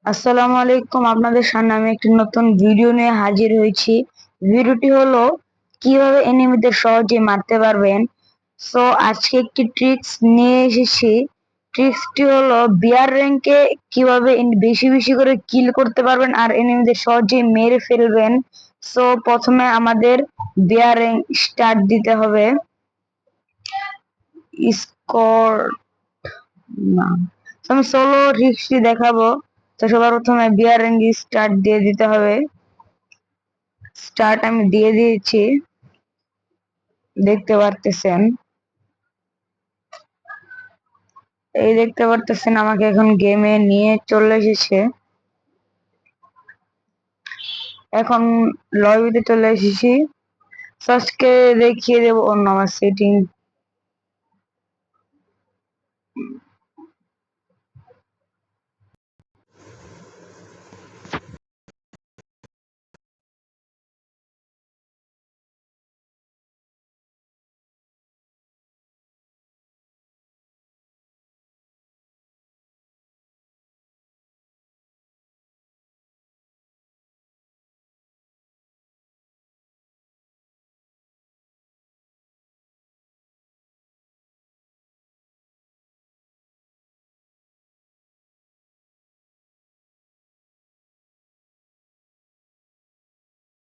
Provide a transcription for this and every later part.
আসসালামু আলাইকুম। আপনাদের সামনে আমি একটি নতুন ভিডিও নিয়ে হাজির হয়েছি। ভিডিওটি হলো কিভাবে এনিমিদের সহজে মারতে পারবেন। সো আজকে একটি ট্রিক্স নিয়ে এসেছি। ট্রিক্সটি হলো বিয়ার র্যাঙ্কে কিভাবে বেশি বেশি করে কিল করতে পারবেন আর এনিমিদের সহজে মেরে ফেলবেন। সো প্রথমে আমাদের বিয়ার র্যাঙ্ক স্টার্ট দিতে হবে। স্কোর না, আমি সোলো ট্রিক্সটি দেখাবো। তো সবার প্রথমে বিয়ার র্যাঙ্ক স্টার্ট দিয়ে দিতে হবে। স্টার্ট আমি দিয়ে দিয়েছি, দেখতে পারতেছেন। এই দেখতে পারতেছেন আমাকে এখন গেমে নিয়ে চলে এসেছে। এখন লবিতে চলে এসেছি। আজকে দেখিয়ে দেবো অন্য আমার সেটিং।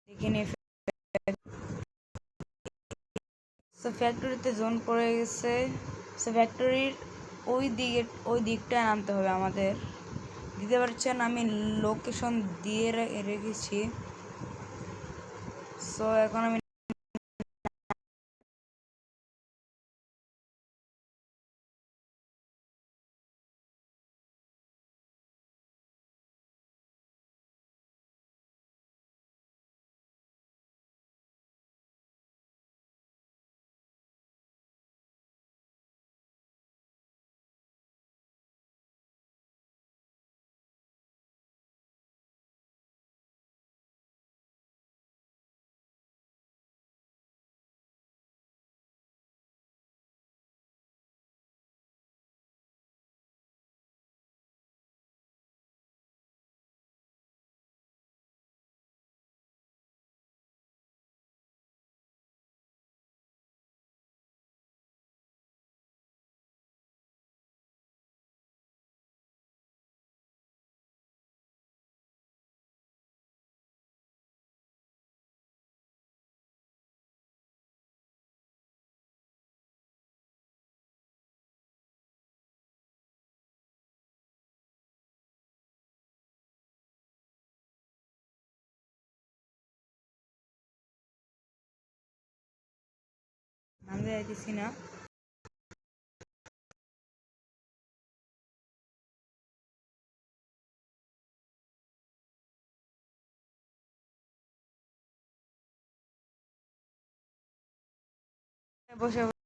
এখানে ফ্যাক্টরিতে জোন পড়ে গেছে। ফ্যাক্টরির ওই দিকটা নামতে হবে আমাদের। দিতে পারছেন, আমি লোকেশন দিয়ে রেখেছি। সো এখন আমি নামতে যাইতেছি না। বসে